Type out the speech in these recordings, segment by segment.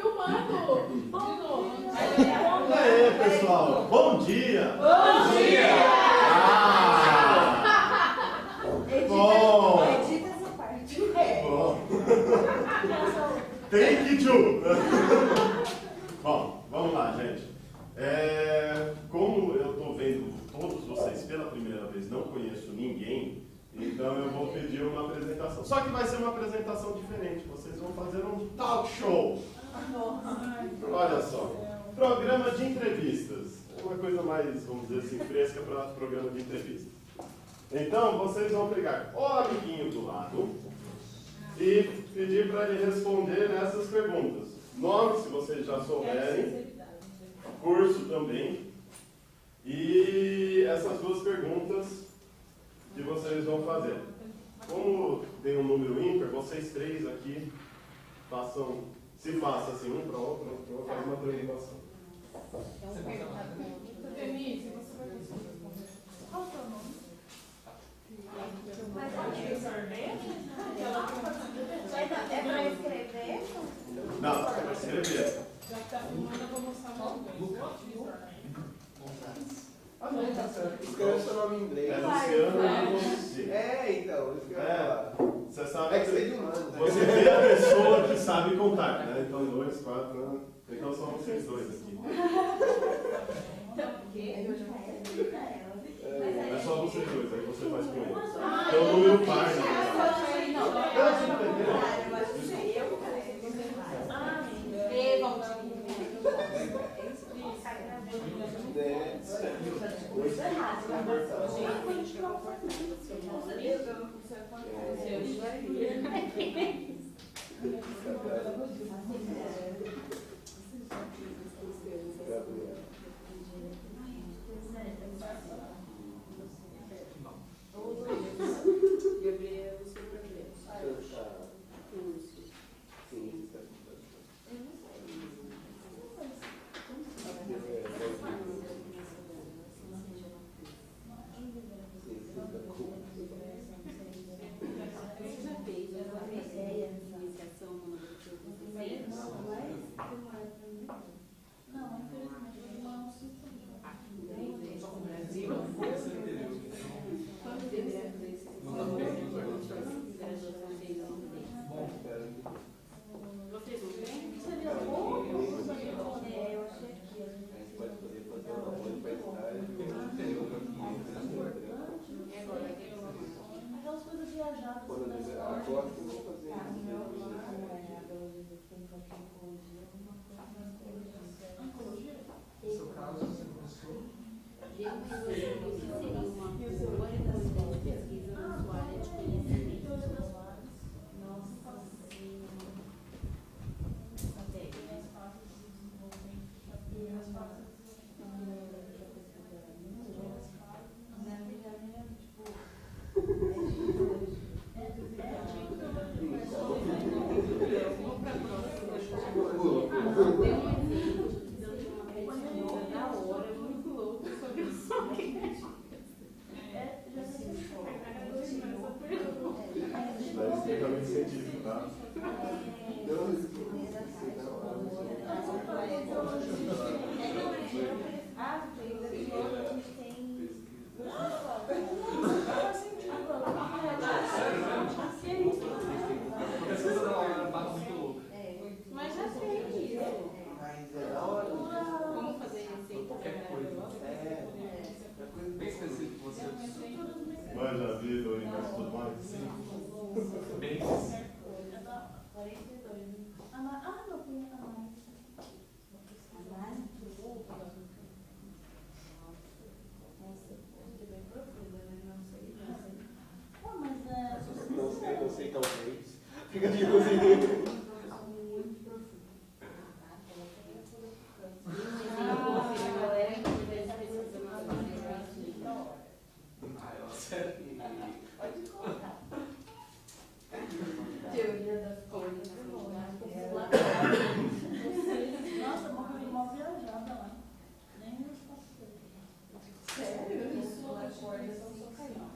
filmando! De novo. E aí, pessoal? Bom dia! Bom dia! Bom! Edita essa parte. Bom! Take two! Bom, vamos lá, gente. Como eu estou vendo todos vocês pela primeira vez, não conheço ninguém, então eu vou pedir uma apresentação. Só que vai ser uma apresentação diferente. Vocês vão fazer um talk show. Olha só. Programa de entrevistas. É uma coisa mais, vamos dizer assim, fresca para programa de entrevistas. Então, vocês vão pegar o amiguinho do lado e pedir para ele responder nessas perguntas. Nome, se vocês já souberem. Curso também. E essas duas perguntas que vocês vão fazer. Como tem um número ímpar, vocês três aqui façam, se faça assim, um para o outro, faz uma apresentação. Denise, você vai responder. Qual o seu nome? Mas pode sorvete? É para escrever? Não, é para escrever. Já que está filmando, eu vou mostrar o nome. Ah, não, tá certo. Escreve seu nome em inglês. É Luciano e você. Então, isso que eu ia falar. Você sabe. É que você é de humanos. Você vê a pessoa que sabe contar, né? Então, 2, 4, né? Então são vocês dois aqui. É só vocês dois, aí você faz com eles. Então, o número par, Manja a vida, o universo tudo mais? Sim. Bem. Não punha a mais. Nossa, bem profunda, né? Não sei. Não sei, talvez. Fica de cozinha. Pode contar. Teoria das coisas. Nossa, uma viajada lá. Nem meus passeios. Sério? Isso, a corda, eu sou caindo.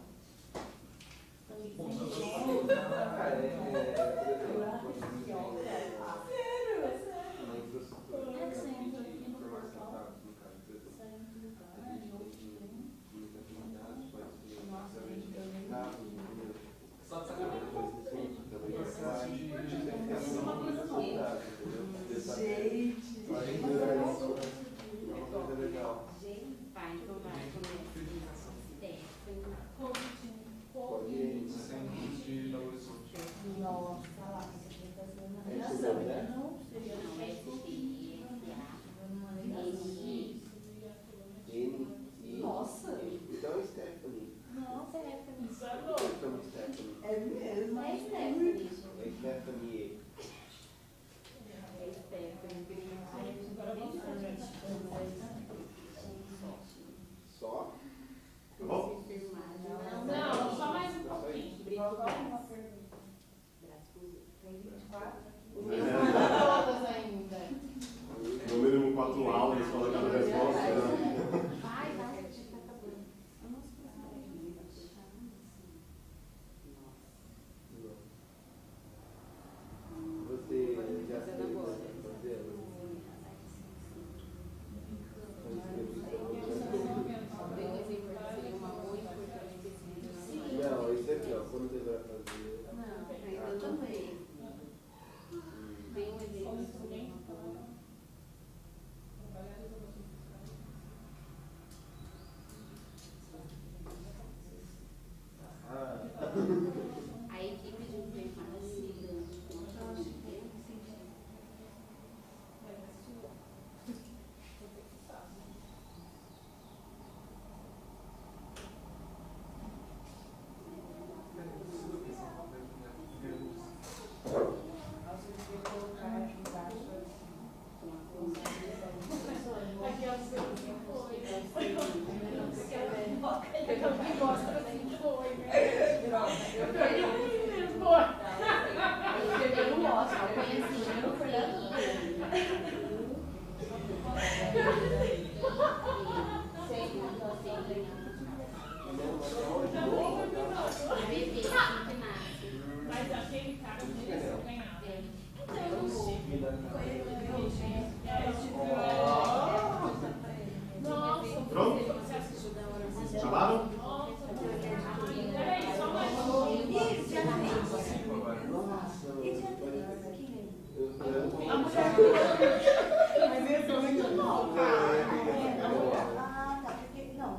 Os meus não todas ainda. No mínimo 4 aulas para cada resposta. Né? Vai, tá acabando. Você já fez fazer? Não, isso aqui, ó, quando você vai fazer. Não, ainda também. Tem um exemplo. A equipe de enfermagem Mas aquele cara mesmo ganhava. Nossa, Pronto? você assistiu da hora? Chamaram? Peraí, só mais A mulher. Mas esse é muito bom. Ah, tá. Porque. Não.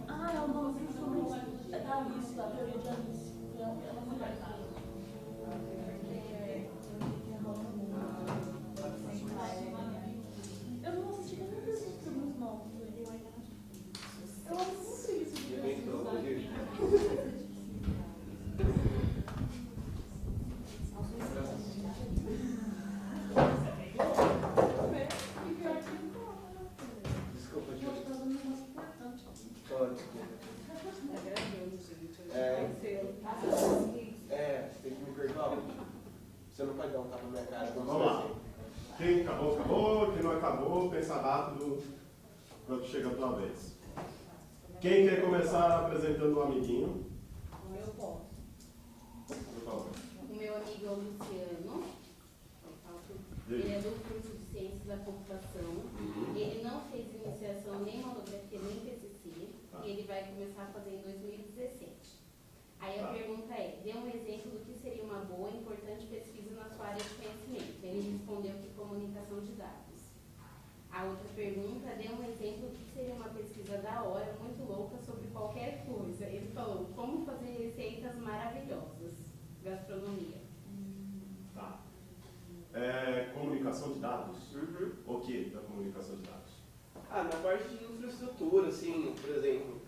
Ah, é o nomezinho da Alice, da teoria de Alice. Ela não vai estar. Eu não assisti nenhum desses filmes novos. Eu não sei se Desculpa, eu tô fazendo um negócio importante. Tem que me perdoar. Você não pode dar um tapa na minha cara. Vamos lá. Quem acabou, acabou. Quem não acabou, pensa rápido quando chega a tua vez. Quem quer começar apresentando um amiguinho? Eu posso. Por favor. O meu amigo é o Luciano. Ele é do curso de Ciências da Computação. Ele não fez iniciação nem monografia nem TCC. E ele vai começar a fazer em 2017. Aí a pergunta é, dê um exemplo do que seria uma boa e importante pesquisa na sua área de conhecimento. Ele respondeu que comunicação de dados. A outra pergunta, dê um exemplo do que seria uma pesquisa da hora, muito louca, sobre qualquer coisa. Ele falou, como fazer receitas maravilhosas. Gastronomia. Tá. Comunicação de dados? O que da comunicação de dados? Na parte de infraestrutura, assim, por exemplo,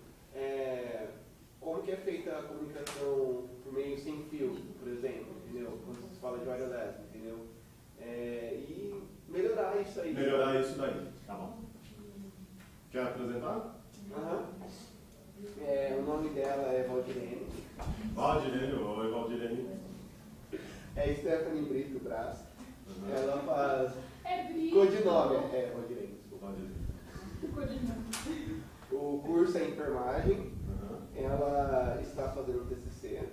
como que é feita a comunicação por meio sem fio, por exemplo, entendeu? Quando se fala de wireless, entendeu? E melhorar isso aí. Melhorar isso daí. Tá bom. Quer apresentar? O nome dela é Valdirene. Valdirene, oi Valdirene. É Stephanie Brito Braz. Ela faz É Brito. codinome. Valdirene, desculpa. Valdirene. O curso é enfermagem. Ela está fazendo TCC.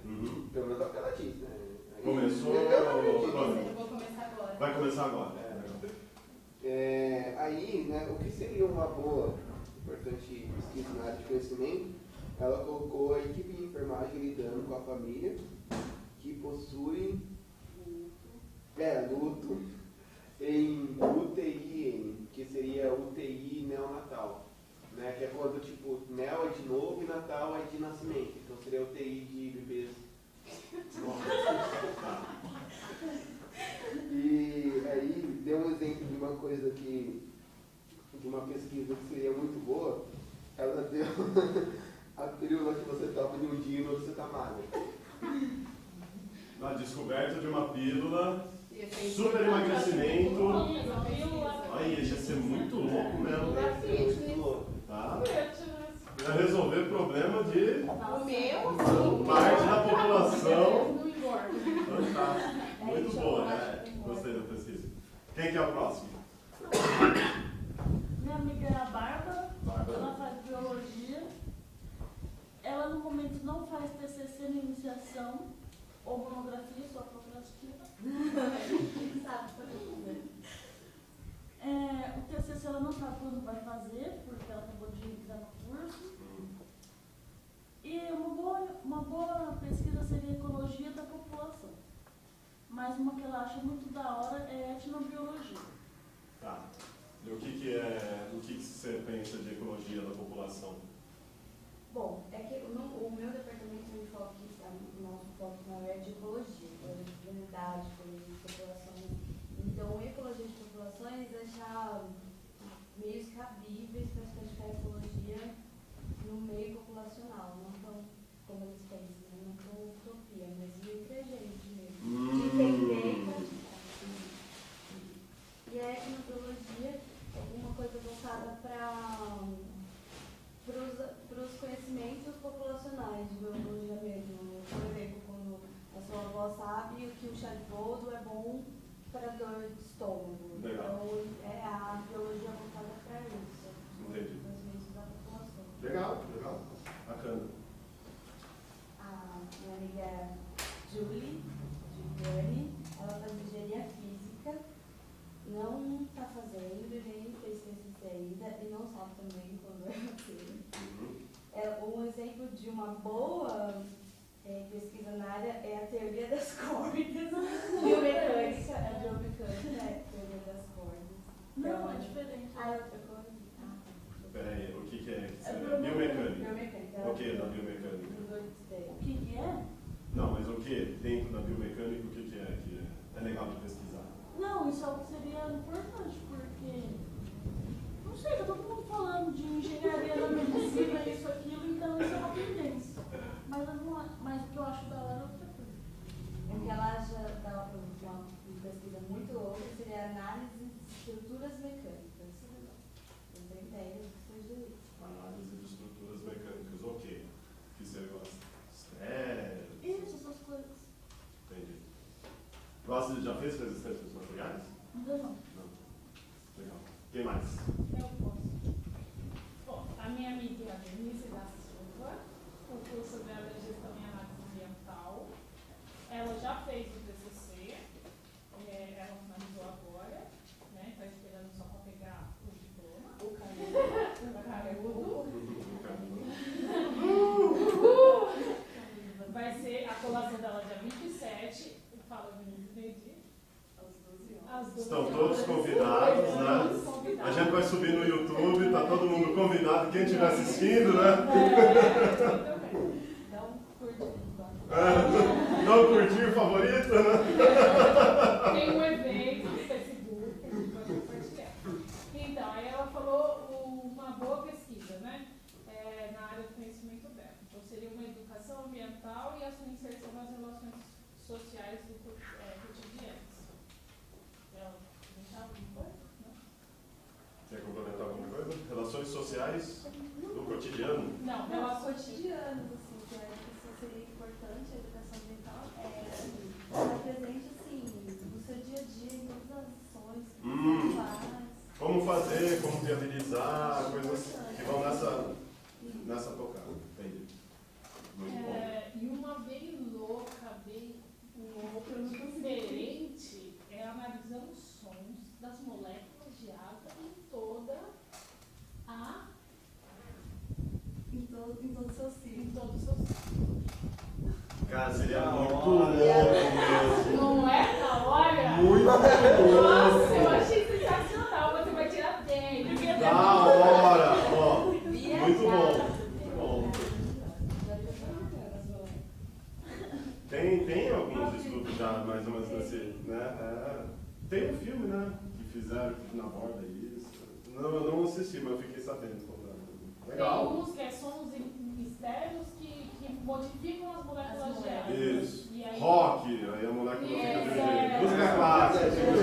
Pelo menos é o que ela disse, né? Começou. Eu vou começar agora. Vai começar agora. Aí, né, o que seria uma boa, importante pesquisa na área de conhecimento, ela colocou a equipe de enfermagem lidando com a família que possui luto em UTI, que seria UTI neonatal, né, que é quando tipo neo é de novo e natal é de nascimento, então seria UTI de bebês. E aí deu um exemplo de uma coisa de uma pesquisa que seria muito boa. Ela deu a pílula que você toma de um dia e você está magro. Na descoberta de uma pílula, super emagrecimento. Aí, ia ser muito louco mesmo. É muito louco. Tá? Ia resolver problema de O meu, parte da população. não engorda. Fantástico. Muito boa, né? Gostei da pesquisa. Quem que é o próximo? Minha amiga é a Bárbara, Bárbara. ela faz biologia. Ela no momento não faz TCC na iniciação ou monografia, só procrastina. Sabe, por exemplo. O TCC ela não sabe quando vai fazer, porque ela acabou de entrar no curso. E uma boa pesquisa seria ecologia da população. Mas uma que ela acha muito da hora é etnobiologia. Tá. E o que você pensa de ecologia da população? Bom, é que o meu departamento de foco, o nosso foco maior é de ecologia, de comunidade, de populações. Então, ecologia de populações achar meios cabíveis para se praticar ecologia no meio populacional, não tão como eles pensam, né? Não tão utopia, mas meio pra gente mesmo. De entender e praticar. E a etnobiologia é alguma coisa voltada para os conhecimentos populacionais de biologia mesmo. Por exemplo, quando a sua avó sabe que o chá de boldo é bom para dor de estômago. Legal. Então, é a biologia voltada para isso. Entendi. Conhecimentos da população. Legal, legal. Bacana. A minha amiga Julie, Juliane, ela faz engenharia física, não está fazendo, nem fez TCC ainda e não sabe também quando vai fazer. Um exemplo de uma boa pesquisa na área é a teoria das cordas. Biomecânica, a biomecânica é a teoria das cordas. Não, é diferente. Ah, é outra coisa? Peraí, o que é? É Biomecânica. Biomecânica. O que da biomecânica? O que é? Não, mas o que dentro da biomecânica, o que é legal de pesquisar? Não, isso é algo que seria importante, porque não sei, tá todo mundo falando de engenharia da medicina, isso, aquilo, então isso é uma tendência. Mas o que eu acho da hora é outra coisa. O que ela acha da uma pesquisa muito louca seria a análise de estruturas mecânicas. Não tem ideia do que seja isso. Análise de estruturas mecânicas, ok. O que você gosta? Estéreo. Isso, essas coisas. Entendi. Já fez resistências materiais? Ainda não. Não. Legal. Quem mais? Eu posso. Bom, a minha amiga é a Denise da Silva, o curso dela é Gestão e Análise Ambiental. Ela já fez o TCC, ela finalizou agora, né? Está esperando só para pegar o diploma. O canudo. Vai ser a colação dela dia 27. Fala, Denise, meio-dia. Às 12 Estão horas. todos convidados, né? Todos convidados. A gente vai subir no YouTube, tá todo mundo convidado, quem estiver assistindo, né? Dá um curtinho. Não curtiu o favorito, né? Tem um evento no Facebook que a gente vai compartilhar. Então, aí ela falou uma boa pesquisa, né? Na área do conhecimento dela. Então, seria uma educação ambiental e a sua inserção nas relações sociais cotidianas. Ela não alguma coisa? Não? Quer complementar alguma coisa? Relações sociais do cotidiano? Não, Não, relações cotidianos, assim, que eu acho que isso seria importante, a educação ambiental, estar presente, assim, no seu dia a dia, em todas as ações que você faz. Como fazer, como viabilizar, coisas que vão nessa tocada. Entendi. Muito bom. E uma bem louca, bem diferente, é analisar os sons das moléculas de água em toda a Em todo o seu ciclo. em todo o seu ciclo. Cara, seria muito louco mesmo. Não é? Da hora? Muito Nossa, louco. eu achei sensacional. Você vai tirar 10. Da hora. Ó, muito bom. Muito bom. Tem alguns estudos já mais ou menos nesse, né? Tem um filme, né? Que fizeram que na borda isso. Eu não assisti, mas eu fiquei sabendo. Legal. Tem uns que são os mistérios que modificam as moléculas de água. Isso. E aí- Rock, aí a molécula fica de um jeito. É. Música clássica, fica de outra.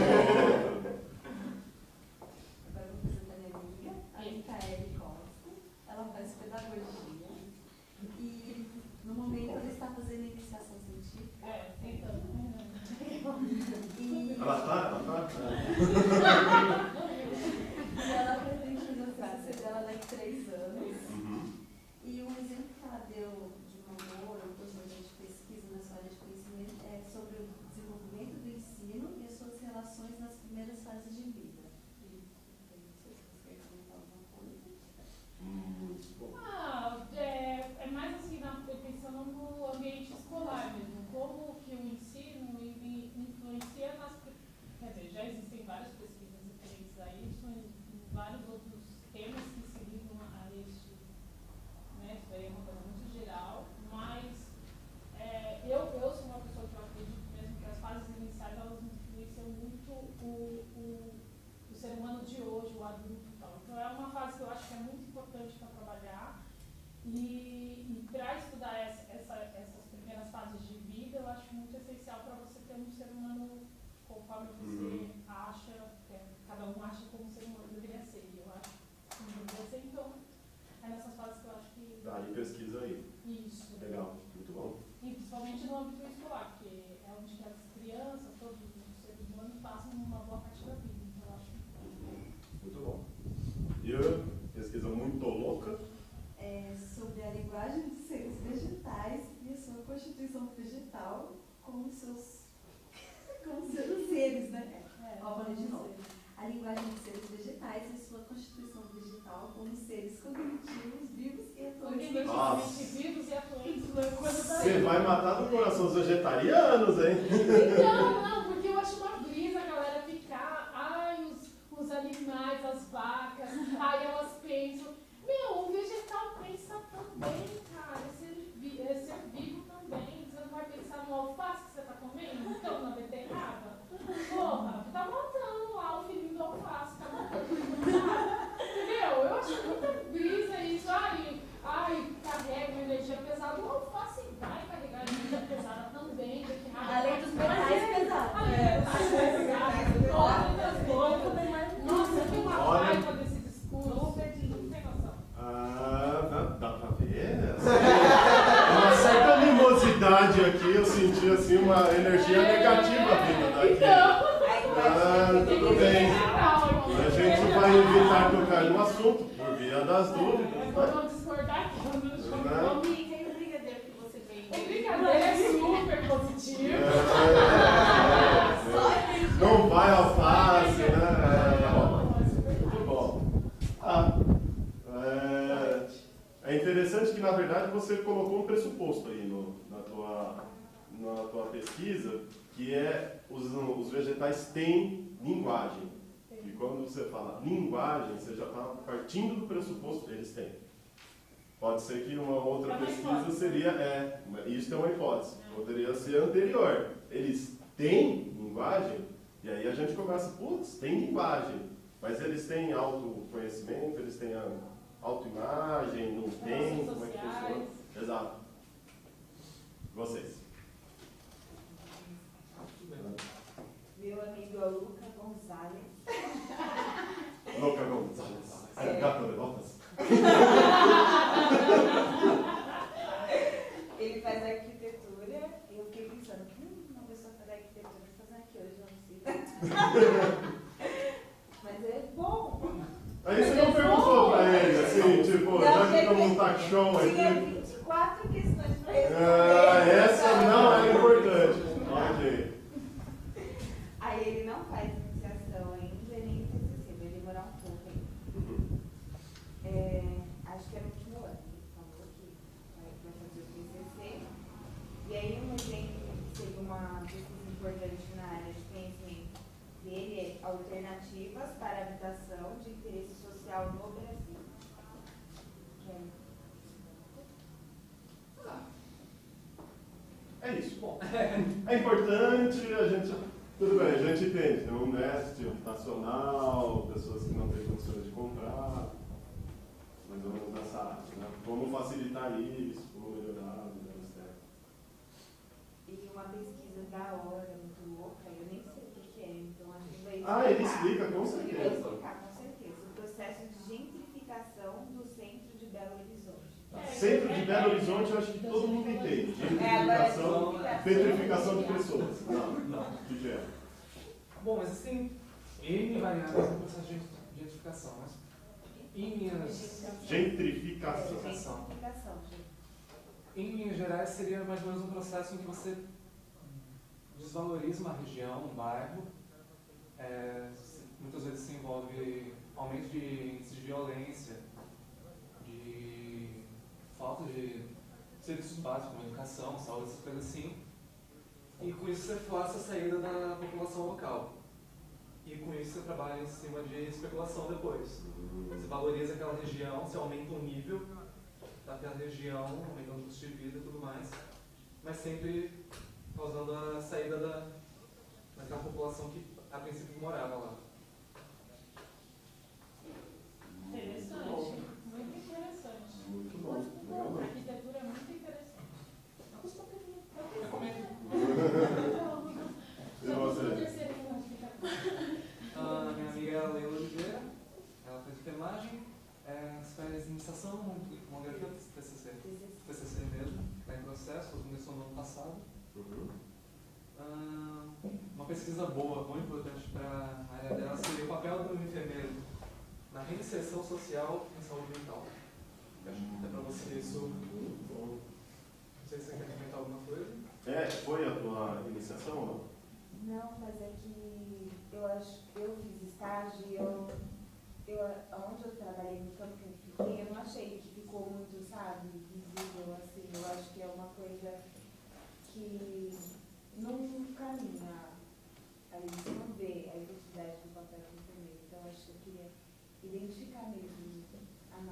Agora eu vou apresentar a minha amiga, a Micaele Costa. Ela faz pedagogia Ela tá? E ela pretende fazer o TCC dela daqui a 3 anos. Uhum. E um exemplo que ela deu de uma boa oportunidade de pesquisa na sua área de conhecimento é sobre o desenvolvimento do ensino e as suas relações nas primeiras fases de vida. E não sei se você quer comentar alguma coisa. É mais assim, pensando no ambiente escolar mesmo, como que o ensino influencia nas... Quer dizer, já existem várias pesquisas diferentes a isso, em vários outros temas que se ligam a este, né, isso aí é uma coisa muito geral, mas eu sou uma pessoa que eu acredito mesmo que as fases iniciais elas influenciam muito o ser humano de hoje, o adulto e tal. Então é uma fase que eu acho que é muito importante para trabalhar e para estudar essas primeiras fases de vida, eu acho muito essencial para você ter um ser humano conforme você acha, cada um acha como um ser humano deveria ser. E eu acho que não deveria ser, então é nessas fases que eu acho que... Aí pesquisa aí. Isso. Legal, muito bom. E principalmente no âmbito escolar, porque é onde que as crianças, todos os seres humanos passam uma boa parte da vida. Então eu acho muito bom. E eu, pesquisa muito louca. Sobre a linguagem dos seres vegetais e a sua constituição vegetal como seus seres, né? Vou ler de novo. A linguagem dos seres vegetais e a sua constituição vegetal como seres cognitivos, vivos e atuantes. Nossa. vivos e atuantes. Você vai matar do coração os vegetarianos, hein? Não, porque eu acho uma brisa a galera ficar, os animais, as vacas, aí elas pensam, o vegetal pensa também, cara, é ser vivo também. Você não vai pensar no alface que você tá comendo? Então, na beterraba? Porra, tá matando lá o filhinho do alface, tá matando. Entendeu? Eu acho muita brisa isso. Carrega uma energia pesada. O alface vai carregar energia pesada também. Além dos metais pesados. Nossa, eu tenho uma raiva desse discurso. Não tem noção. Dá pra ver? Uma certa animosidade aqui, eu senti assim uma energia negativa vindo daqui. Tudo bem. A gente vai evitar tocar no assunto, por via das dúvidas. Vamos discordar aqui, vamos Tem o brigadeiro que você vem. O brigadeiro é super positivo. Não vai alface, né? Muito bom. É interessante que, na verdade, você colocou um pressuposto aí na tua pesquisa, que é os vegetais têm linguagem. E quando você fala linguagem, você já está partindo do pressuposto que eles têm. Pode ser que uma outra pesquisa seria, isso é uma hipótese, poderia ser anterior. Eles têm linguagem, e aí a gente começa, tem linguagem, mas eles têm autoconhecimento, eles têm autoimagem, não tem, como é que funciona? Exato. Vocês. Meu amigo é o Luca Gonzalez. Luca Gonzalez. Gato de botas. Ele faz arquitetura e eu fiquei pensando, uma pessoa faz arquitetura, vou fazer aqui hoje, não sei. Mas é bom. Aí você não perguntou pra ele, assim, tipo, já que estamos num talk show aqui. Tinha 24 questões pra responder. Essa não é importante. Ok. Aí ele não faz iniciação ainda, nem TCC, vai demorar um pouco ainda. Acho que é no último ano, ele falou que vai fazer o TCC. E aí um exemplo que seria uma pesquisa importante na área de conhecimento dele é alternativas para habitação de interesse social no Brasil. É isso. Bom, é importante, a gente, tudo bem, a gente entende, tem um déficit habitacional, pessoas que não têm condições de comprar, mais ou menos nessa área, né? Como facilitar isso, como melhorar, E uma pesquisa da hora, muito louca, eu nem sei o que é, então a gente vai explicar. ele explica, com Ele vai certeza. explicar, com certeza, o processo de gentrificação do centro de Belo Horizonte. Centro de Belo Horizonte, eu acho que todo mundo entende. Gentrificação de pessoas. Não, o que é? Bom, existem N variáveis no processo de gentrificação, mas em linhas... Gentrificação. Em linhas gerais, seria mais ou menos um processo em que você desvaloriza uma região, um bairro. Muitas vezes se envolve aumento de índice de violência, de falta de serviços básicos, como educação, saúde, essas coisas assim. E com isso você força a saída da população local. E com isso você trabalha em cima de especulação depois. Você valoriza aquela região, você aumenta o nível daquela região, aumentando o custo de vida e tudo mais, mas sempre causando a saída daquela população que a princípio morava lá. Interessante, muito interessante. Muito bom. A arquitetura é muito interessante. Eu recomendo. E você? Minha amiga é a Leila Oliveira, ela fez enfermagem, faz iniciação, monografia, TCC mesmo, está em processo, começou no ano passado. Uma pesquisa boa, muito importante para a área dela seria o papel do enfermeiro na reinserção social em saúde mental. Eu acho que até para você isso. Não sei se você quer comentar alguma coisa. Foi a tua iniciação ou não? Não, mas é que eu fiz estágio e onde eu trabalhei no campo que eu fiquei, eu não achei que ficou muito, sabe, visível, assim. Eu acho que é uma coisa que não caminha. A gente não vê a identidade do papel do enfermeiro. Então, eu acho que eu queria identificar mesmo,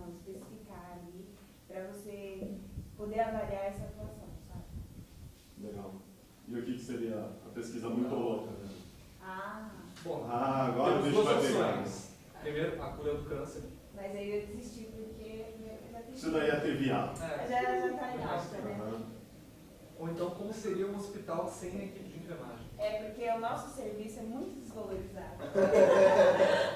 especificar ali, para você poder avaliar essa atuação, sabe? Legal. E o que seria a pesquisa muito louca? Né? Bom, agora temos o bicho vai duas pegar. opções. Primeiro, a cura do câncer. Mas aí eu desisti porque eu já Isso daí é trivial. já está em alta, né? Ou então, como seria um hospital sem a equipe de enfermagem? Porque o nosso serviço é muito desvalorizado.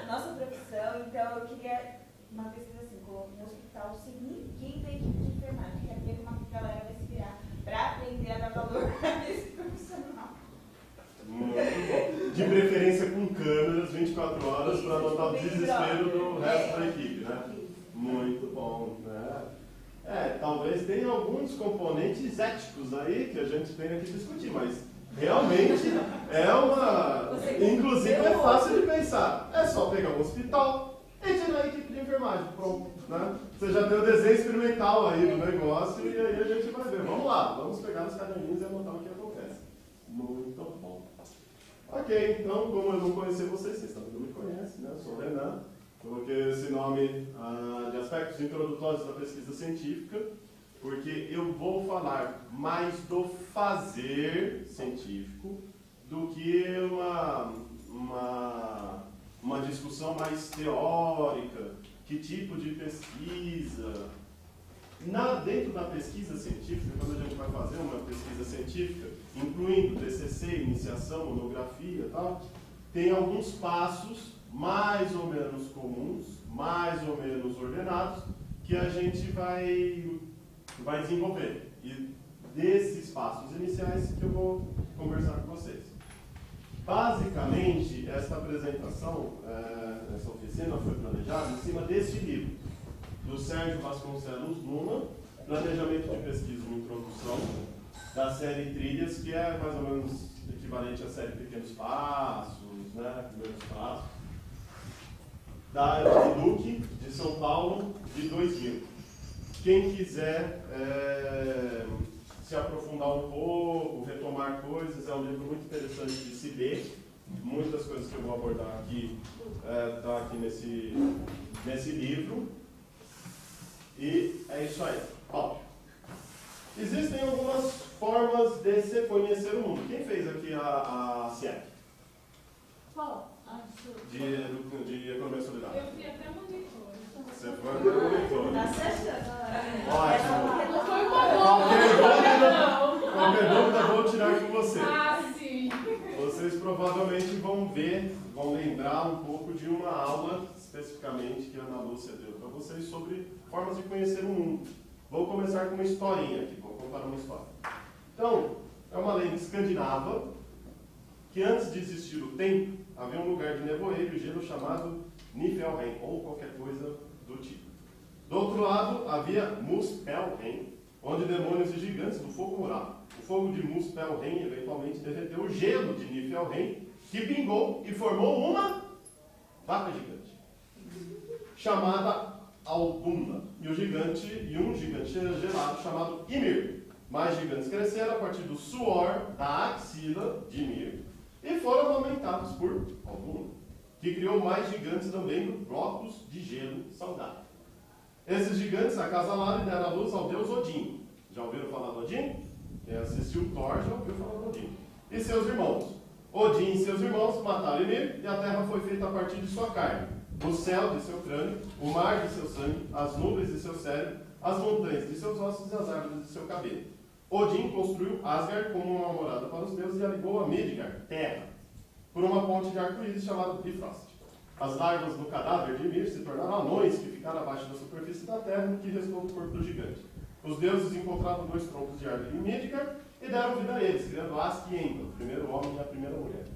Nossa profissão, então eu queria uma pesquisa assim, com um hospital sem ninguém da equipe de enfermagem, que é como a galera vai se virar para aprender a dar valor a esse profissional. Muito bom. De preferência com câmeras 24 horas para não dar o desespero do resto da equipe, né? Muito bom, né? Talvez tenha alguns componentes éticos aí que a gente tenha que discutir, mas realmente é uma... Inclusive é fácil de pensar. É só pegar um hospital e tirar a equipe de enfermagem, pronto, né? Você já tem o desenho experimental aí do negócio e aí a gente vai ver. Vamos lá, vamos pegar os caderninhos e anotar o que acontece. Muito bom. Ok, então, como eu não conheci vocês também não me conhecem, né? Eu sou o Renan. Coloquei esse nome de aspectos introdutórios da pesquisa científica, porque eu vou falar mais do fazer científico do que uma discussão mais teórica, que tipo de pesquisa. Dentro da pesquisa científica, quando a gente vai fazer uma pesquisa científica, incluindo TCC, iniciação, monografia e tal, tem alguns passos mais ou menos comuns, mais ou menos ordenados, que a gente vai desenvolver. E desses passos iniciais que eu vou conversar com vocês. Basicamente, esta apresentação, essa oficina foi planejada em cima deste livro, do Sérgio Vasconcelos Luna, Planejamento de Pesquisa e Introdução, da série Trilhas, que é mais ou menos equivalente à série Pequenos Passos, né, Primeiros Passos, da Duque, de São Paulo, de 2000. Quem quiser se aprofundar um pouco, retomar coisas, é um livro muito interessante de se ler. Muitas coisas que eu vou abordar aqui estão aqui nesse livro. E é isso aí. Ó, existem algumas formas de se conhecer o mundo. Quem fez aqui a CIEC? Qual? De Economia Solidária. Eu fui até monitor. Você foi até monitor. Tá se achando. Ótimo. Não foi uma Qualquer dúvida, vou tirar com você. sim. Vocês provavelmente vão lembrar um pouco de uma aula, especificamente, que a Ana Lúcia deu para vocês, sobre formas de conhecer o mundo. Vou começar com uma historinha aqui, vou contar uma história. Então, é uma lenda escandinava, que antes de existir o tempo, havia um lugar de nevoeiro e gelo chamado Niflheim, ou qualquer coisa do tipo. Do outro lado, havia Muspelheim, onde demônios e gigantes do fogo moravam. O fogo de Muspelheim eventualmente derreteu o gelo de Niflheim, que pingou e formou uma vaca gigante, chamada Albuna, e um gigante gelado chamado Ymir. Mais gigantes cresceram a partir do suor da axila de Ymir e foram amamentados por Albuna, que criou mais gigantes também por blocos de gelo saudável. Esses gigantes acasalaram e deram à luz ao deus Odin. Já ouviram falar do Odin? Quem assistiu Thor já ouviu falar do Odin. E seus irmãos. Odin e seus irmãos mataram Ymir e a terra foi feita a partir de sua carne. O céu de seu crânio, o mar de seu sangue, as nuvens de seu cérebro, as montanhas de seus ossos e as árvores de seu cabelo. Odin construiu Asgard como uma morada para os deuses e a ligou a Midgard, terra, por uma ponte de arco-íris chamada Bifrost. As larvas do cadáver de Ymir se tornaram anões que ficaram abaixo da superfície da terra, no que restou do corpo do gigante. Os deuses encontraram 2 troncos de árvore em Midgard e deram vida a eles, criando Ask e Embla, o primeiro homem e a primeira mulher.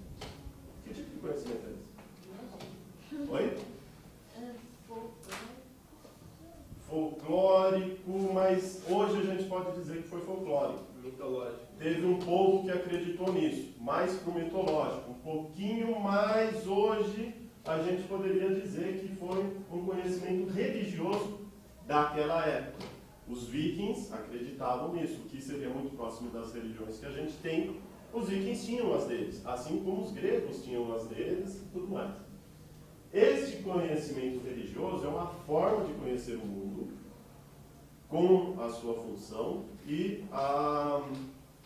Que tipo de conhecimento é esse? Oi? Folclórico, mas hoje a gente pode dizer que foi folclórico. Mitológico. Teve um povo que acreditou nisso, mais pro mitológico. Um pouquinho mais hoje a gente poderia dizer que foi um conhecimento religioso daquela época. Os vikings acreditavam nisso, o que seria muito próximo das religiões que a gente tem. Os vikings tinham as deles, assim como os gregos tinham as deles e tudo mais. Este conhecimento religioso é uma forma de conhecer o mundo, com a sua função e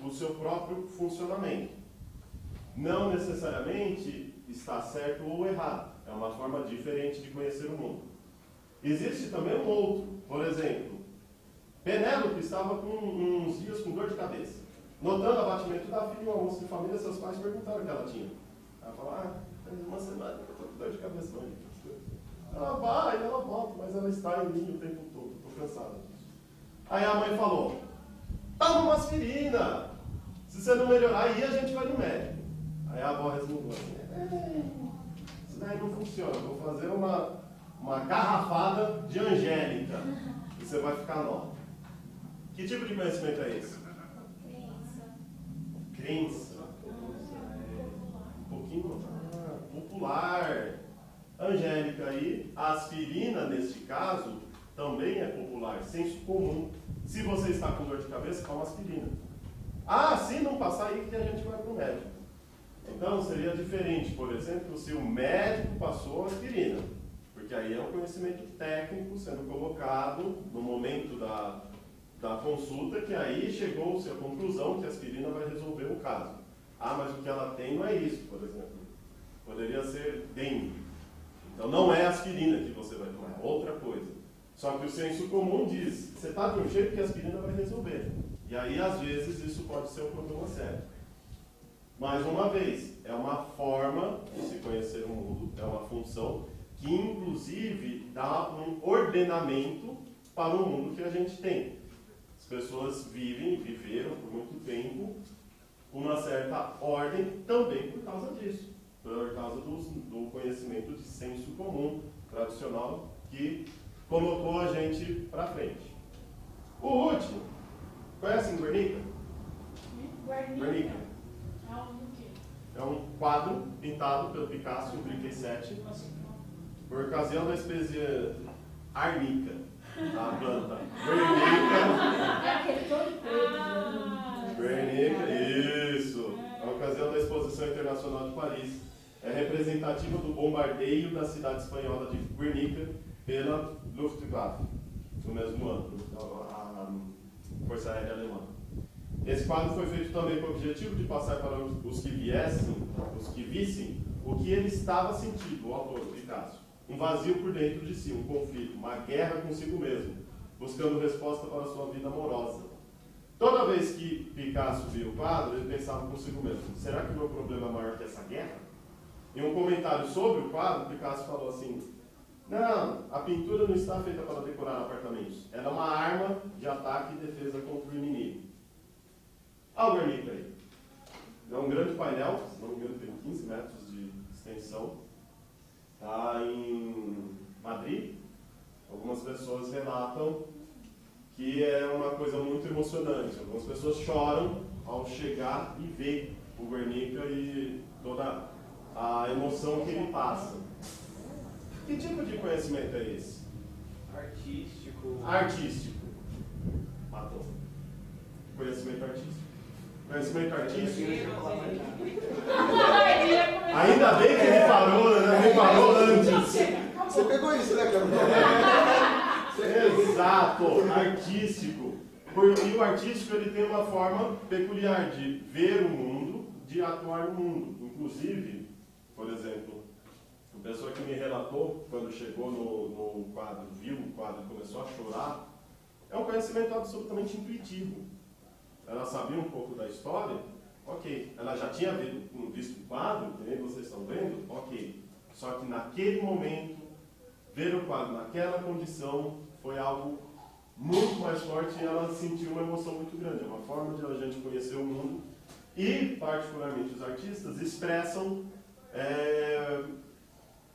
o seu próprio funcionamento. Não necessariamente está certo ou errado, é uma forma diferente de conhecer o mundo. Existe também um outro, por exemplo, Penélope estava com uns dias com dor de cabeça. Notando o abatimento da filha, um almoço de família, seus pais perguntaram o que ela tinha. Ela falou, faz uma semana que eu estou com dor de cabeça hoje. Ela vai, ela volta, mas ela está em mim o tempo todo, estou cansada disso. Aí a mãe falou, toma uma aspirina, se você não melhorar, aí a gente vai no médico. Aí a avó resmungou assim, isso daí não funciona, vou fazer uma garrafada de Angélica, e você vai ficar nova. Que tipo de conhecimento é esse? Crença. Um pouquinho popular. Angélica aí, a aspirina, neste caso, também é popular, senso comum. Se você está com dor de cabeça, toma aspirina. Se não passar aí que a gente vai para o médico. Então, seria diferente, por exemplo, se o médico passou a aspirina. Porque aí é um conhecimento técnico sendo colocado no momento da consulta, que aí chegou-se à conclusão que a aspirina vai resolver o caso. Mas o que ela tem não é isso, por exemplo. Poderia ser dengue. Então não é aspirina que você vai tomar, é outra coisa. Só que o senso comum diz, você está de um jeito que a aspirina vai resolver. E aí, às vezes, isso pode ser um problema sério. Mais uma vez, é uma forma de se conhecer o mundo, é uma função que, inclusive, dá um ordenamento para o mundo que a gente tem. As pessoas viveram por muito tempo uma certa ordem também por causa disso. Por causa do conhecimento de senso comum tradicional que colocou a gente para frente. O último, conhecem Guernica? Guernica. É um quadro pintado pelo Picasso em 1937 por ocasião da expedição Arnica, a planta. Guernica, isso. A ocasião da Exposição Internacional de Paris. É representativa do bombardeio da cidade espanhola de Guernica pela Luftwaffe, no mesmo ano, a Força Aérea Alemã. Esse quadro foi feito também com o objetivo de passar para os que vissem, o que ele estava sentindo, o autor, o Picasso. Um vazio por dentro de si, um conflito, uma guerra consigo mesmo, buscando resposta para a sua vida amorosa. Toda vez que Picasso via o quadro, ele pensava consigo mesmo, será que o meu problema é maior que essa guerra? Em um comentário sobre o quadro, Picasso falou assim, não, a pintura não está feita para decorar apartamentos, ela é uma arma de ataque e defesa contra o inimigo. Olha o Guernica aí. É um um grande painel, se não me engano tem 15 metros de extensão, está em Madrid. Algumas pessoas relatam que é uma coisa muito emocionante. Algumas pessoas choram ao chegar e ver o Guernica e toda a emoção que ele passa. Que tipo de conhecimento é esse? Artístico. Artístico. Matou. Conhecimento artístico. Conhecimento artístico. Ainda bem que ele parou, né? Ele parou antes. Você pegou isso, né, cara? Exato, artístico. E o artístico ele tem uma forma peculiar de ver o mundo, de atuar no mundo. Inclusive, por exemplo, a pessoa que me relatou, quando chegou no quadro, viu o quadro e começou a chorar, é um conhecimento absolutamente intuitivo. Ela sabia um pouco da história, ok. Ela já tinha visto o quadro, que nem vocês estão vendo, ok. Só que naquele momento, ver o quadro naquela condição foi algo muito mais forte e ela sentiu uma emoção muito grande. É uma forma de a gente conhecer o mundo e, particularmente, os artistas expressam,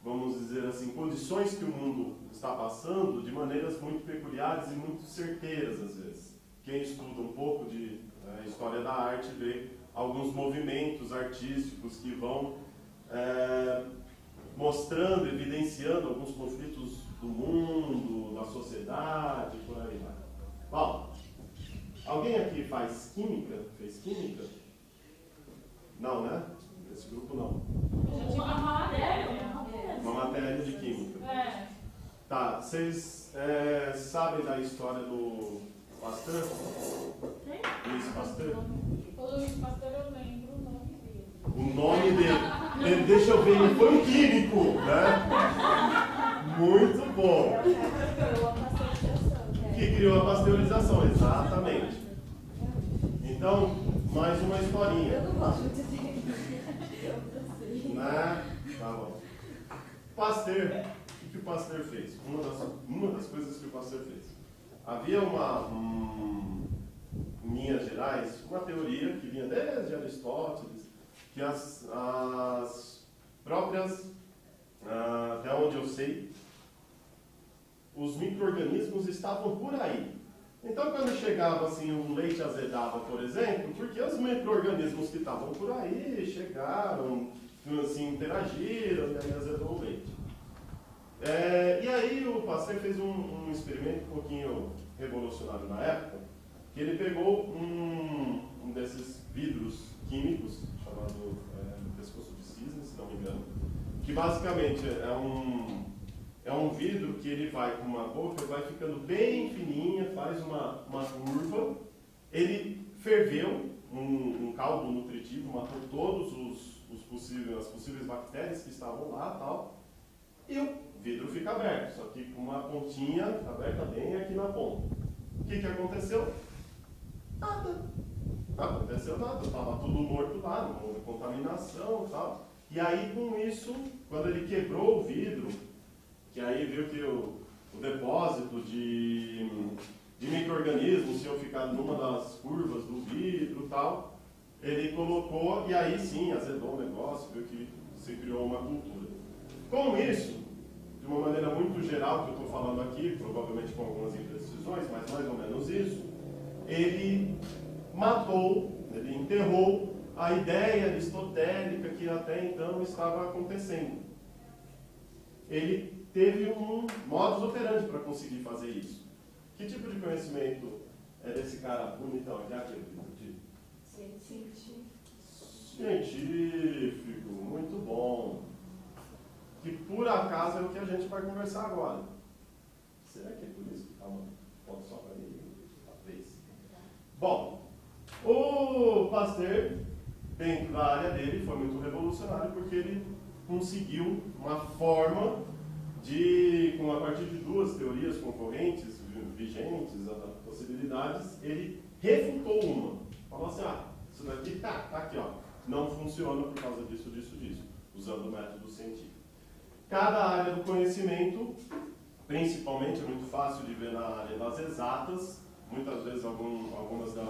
vamos dizer assim, condições que o mundo está passando de maneiras muito peculiares e muito certeiras, às vezes. Quem estuda um pouco de história da arte vê alguns movimentos artísticos que vão mostrando, evidenciando alguns conflitos do mundo, da sociedade, por aí vai. Bom, alguém aqui faz química? Fez química? Não, né? Esse grupo não. Uma matéria de química. Tá, vocês sabem da história do Pasteur? Luiz Pasteur? O Luiz Pasteur eu lembro o nome dele. O nome dele. Deixa eu ver, ele foi um químico, né? Muito bom. Que criou a pasteurização, exatamente. Então, mais uma historinha. Eu não gosto de dizer. Né? Tá bom. Pasteur, o que o Pasteur fez? Uma das coisas que o Pasteur fez. Havia em linhas gerais, uma teoria que vinha desde Aristóteles, que as próprias, até onde eu sei, os micro-organismos estavam por aí. Então, quando chegava assim, o leite azedava, por exemplo, porque os micro-organismos que estavam por aí chegaram, assim, interagiram e aí azedou o leite. E aí o Pasteur fez um experimento um pouquinho revolucionário na época, que ele pegou um desses vidros químicos, chamado pescoço de cisne, se não me engano, que basicamente é um vidro que ele vai com uma boca, vai ficando bem fininha, faz uma curva. Ele ferveu um caldo nutritivo, matou todos as possíveis bactérias que estavam lá, tal, e o vidro fica aberto, só que com uma pontinha aberta bem aqui na ponta. O que aconteceu? Nada. Não aconteceu nada, estava tudo morto lá, não houve contaminação e tal. E aí, com isso, quando ele quebrou o vidro, que aí viu que o depósito de micro-organismos tinham ficado numa das curvas do vidro e tal, ele colocou, e aí sim, azedou o negócio, viu que se criou uma cultura. Com isso, de uma maneira muito geral, que eu estou falando aqui, provavelmente com algumas imprecisões, mas mais ou menos isso, ele ele enterrou a ideia aristotélica que até então estava acontecendo. Ele teve um modus operandi para conseguir fazer isso. Que tipo de conhecimento é desse cara bonitão aqui? Científico, muito bom. Que por acaso é o que a gente vai conversar agora. Será que é por isso que calma? Pode só para mim, talvez. Bom, o Pasteur, dentro da área dele, foi muito revolucionário porque ele conseguiu uma forma a partir de duas teorias concorrentes, vigentes, possibilidades, ele refutou uma. Falou assim, isso daqui tá aqui, ó, não funciona por causa disso, usando o método científico. Cada área do conhecimento, principalmente, é muito fácil de ver na área das exatas, muitas vezes algumas da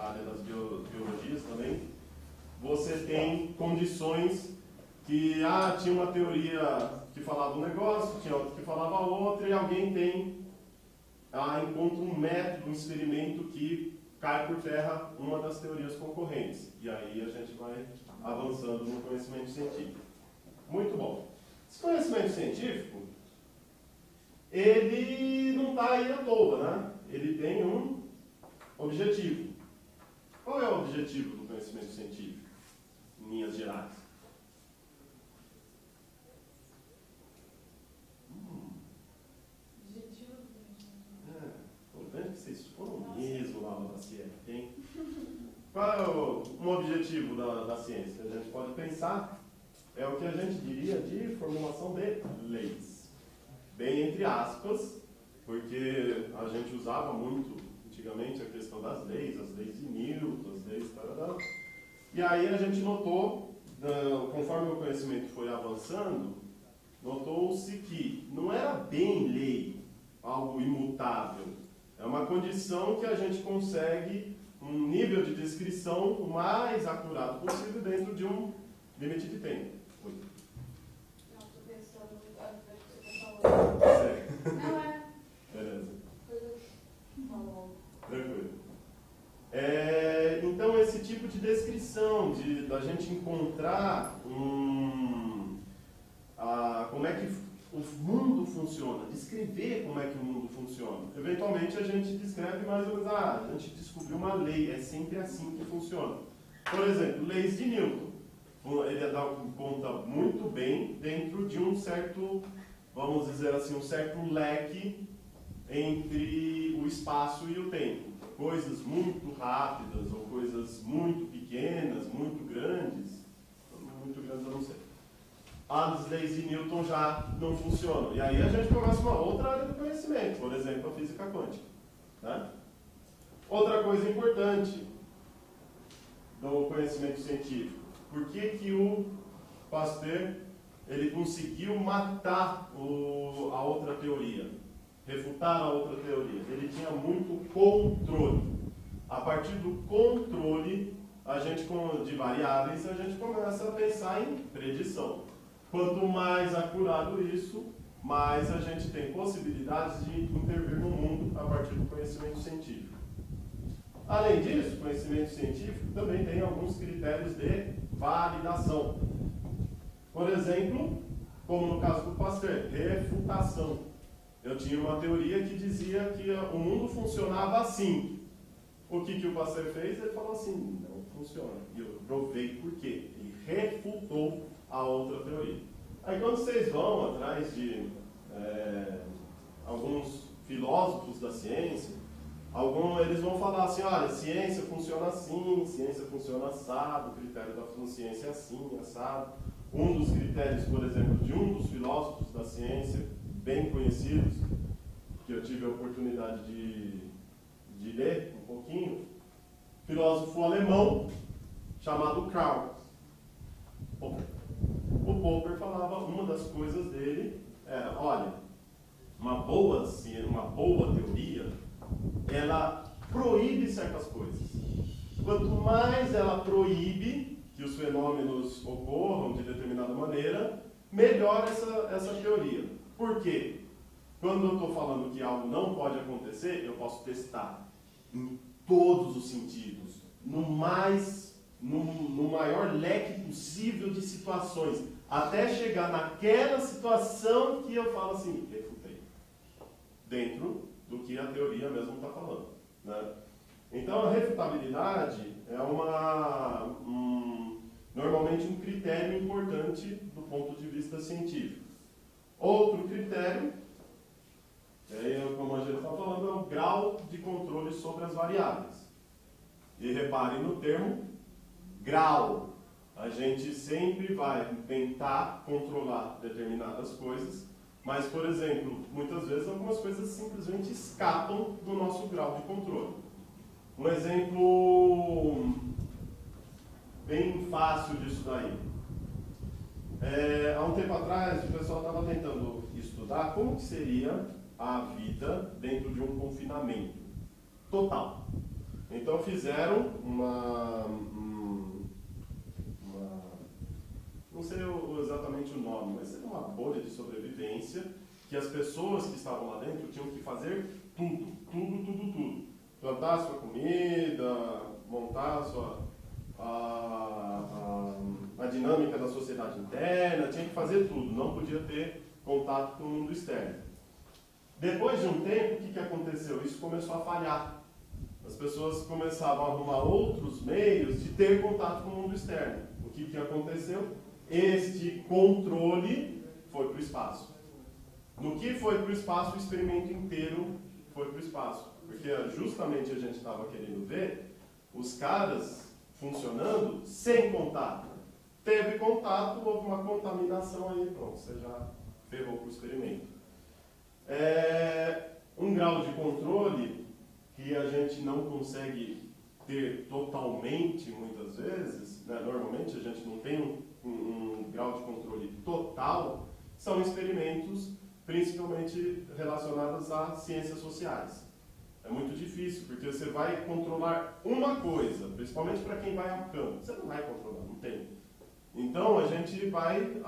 área das biologias também, você tem condições que tinha uma teoria que falava um negócio, tinha outra que falava outra, e alguém encontra um método, um experimento que cai por terra uma das teorias concorrentes. E aí a gente vai avançando no conhecimento científico. Muito bom. Esse conhecimento científico, ele não está aí à toa, né? Ele tem um objetivo. Qual é o objetivo do conhecimento científico, em linhas gerais? Estou vendo que vocês foram mesmo lá no CIEP, hein? Qual é um objetivo da ciência? A gente pode pensar, é o que a gente diria de formulação de leis. Bem entre aspas, porque a gente usava muito antigamente a questão das leis, as leis de Newton, as leis... E aí a gente notou, conforme o conhecimento foi avançando, notou-se que não era bem lei, algo imutável. É uma condição que a gente consegue um nível de descrição o mais acurado possível dentro de um limite de tempo. Oi. Não, estou pensando no que você Sério. Não é. Beleza. Falou. Tranquilo. Então, esse tipo de descrição, da gente encontrar como é que o mundo funciona, descrever como é que o mundo funciona. Eventualmente, a gente descreve mais ou menos, a gente descobriu uma lei, é sempre assim que funciona. Por exemplo, leis de Newton. Ele dá conta muito bem dentro de um certo, vamos dizer assim, um certo leque entre o espaço e o tempo. Coisas muito rápidas ou coisas muito pequenas, muito grandes eu não sei. As leis de Newton já não funcionam. E aí a gente começa uma outra área do conhecimento, por exemplo, a física quântica. Né? Outra coisa importante do conhecimento científico. Por que o Pasteur ele conseguiu matar a outra teoria? Refutar a outra teoria. Ele tinha muito controle. A partir do controle de variáveis, a gente começa a pensar em predição. Quanto mais acurado isso, mais a gente tem possibilidades de intervir no mundo a partir do conhecimento científico. Além disso, o conhecimento científico também tem alguns critérios de validação. Por exemplo, como no caso do Pasteur, refutação. Eu tinha uma teoria que dizia que o mundo funcionava assim. O que o Pasteur fez? Ele falou assim, não funciona. E eu provei por quê. Ele refutou a outra teoria. Aí quando vocês vão atrás de alguns filósofos da ciência, eles vão falar assim, olha, ciência funciona assim, ciência funciona assado, o critério da ciência é assim, assado. Um dos critérios, por exemplo, de um dos filósofos da ciência, bem conhecidos, que eu tive a oportunidade de ler um pouquinho, filósofo alemão chamado Karl Popper. O Popper falava, uma das coisas dele era, olha, uma boa teoria, ela proíbe certas coisas. Quanto mais ela proíbe que os fenômenos ocorram de determinada maneira, melhor essa teoria. Por quê? Quando eu estou falando que algo não pode acontecer, eu posso testar em todos os sentidos, no maior leque possível de situações, até chegar naquela situação que eu falo assim, refutei, dentro do que a teoria mesmo está falando. Né? Então, a refutabilidade é normalmente um critério importante do ponto de vista científico. Outro critério, como a gente está falando, é o grau de controle sobre as variáveis. E reparem no termo grau. A gente sempre vai tentar controlar determinadas coisas, mas, por exemplo, muitas vezes algumas coisas simplesmente escapam do nosso grau de controle. Um exemplo bem fácil disso daí. Há um tempo atrás, o pessoal estava tentando estudar como que seria a vida dentro de um confinamento total. Então fizeram fenômeno, mas era uma bolha de sobrevivência que as pessoas que estavam lá dentro tinham que fazer tudo. Plantar sua comida, montar a dinâmica da sociedade interna, tinha que fazer tudo, não podia ter contato com o mundo externo. Depois de um tempo, o que aconteceu? Isso começou a falhar. As pessoas começavam a arrumar outros meios de ter contato com o mundo externo. O que aconteceu? Este controle foi para o espaço. No que foi para o espaço, o experimento inteiro foi para o espaço. Porque justamente a gente estava querendo ver os caras funcionando sem contato. Teve contato, houve uma contaminação aí, pronto, você já ferrou com o experimento. Um grau de controle que a gente não consegue ter totalmente, muitas vezes, né? Normalmente a gente não tem um grau de controle total, são experimentos principalmente relacionados a ciências sociais. É muito difícil, porque você vai controlar uma coisa, principalmente para quem vai ao campo. Você não vai controlar, não tem. Então a gente vai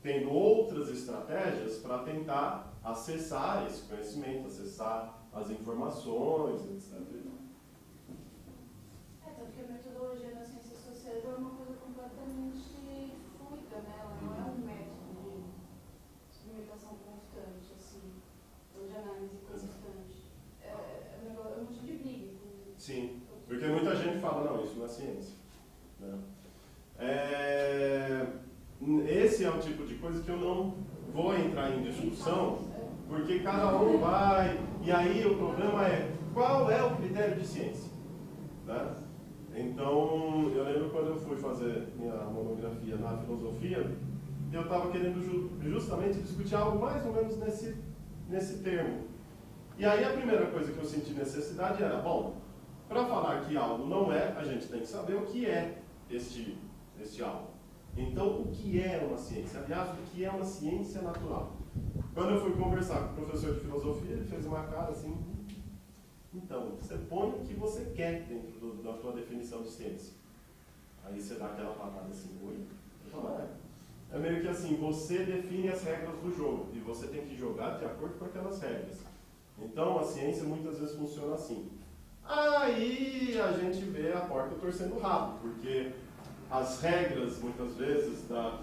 tendo outras estratégias para tentar acessar esse conhecimento, acessar as informações, etc. Porque a metodologia das ciências sociais é uma coisa completamente fluida, né? Ela não é um método de experimentação constante, assim, ou de análise constante. É um motivo de briga. Sim, porque muita gente fala, não, isso não é ciência. Né? Esse é o tipo de coisa que eu não vou entrar em discussão, porque cada um vai, e aí o problema é, qual é o critério de ciência? Né? Então, eu lembro quando eu fui fazer minha monografia na filosofia, eu estava querendo justamente discutir algo mais ou menos nesse termo. E aí a primeira coisa que eu senti necessidade era, bom, para falar que algo não é, a gente tem que saber o que é este algo. Então, o que é uma ciência? Aliás, o que é uma ciência natural? Quando eu fui conversar com o professor de filosofia, ele fez uma cara assim, então, você põe o que você quer dentro da tua definição de ciência. Aí você dá aquela patada assim, oi? É meio que assim, você define as regras do jogo, e você tem que jogar de acordo com aquelas regras. Então, a ciência muitas vezes funciona assim. Aí a gente vê a porca torcendo o rabo, porque as regras, muitas vezes, da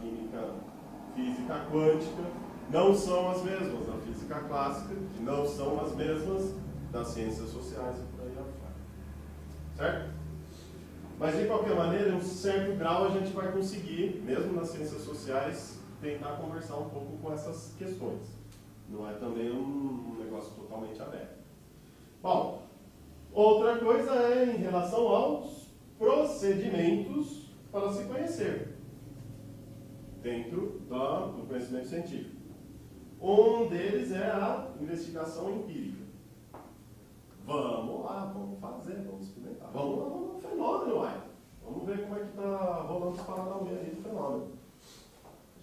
física quântica não são as mesmas da física clássica, não são as mesmas das ciências sociais e por aí afora. Certo? Mas, de qualquer maneira, em um certo grau a gente vai conseguir, mesmo nas ciências sociais, tentar conversar um pouco com essas questões. Não é também um negócio totalmente aberto. Bom, outra coisa é em relação aos procedimentos para se conhecer dentro do conhecimento científico. Um deles é a investigação empírica. Vamos lá, vamos fazer, vamos experimentar. Vamos lá no fenômeno, uai. Vamos ver como é que está rolando os paranauê aí do fenômeno.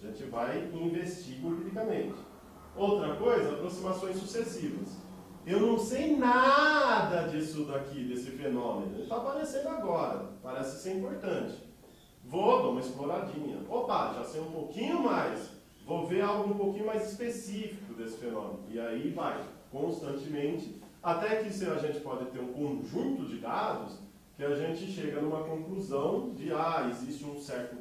A gente vai e investiga empiricamente. Outra coisa, aproximações sucessivas. Eu não sei nada disso daqui, desse fenômeno. Ele está aparecendo agora, parece ser importante. Vou dar uma exploradinha. Opa, já sei um pouquinho mais. Vou ver algo um pouquinho mais específico desse fenômeno. E aí vai, constantemente, até que a gente pode ter um conjunto de dados que a gente chega numa conclusão de, existe um certo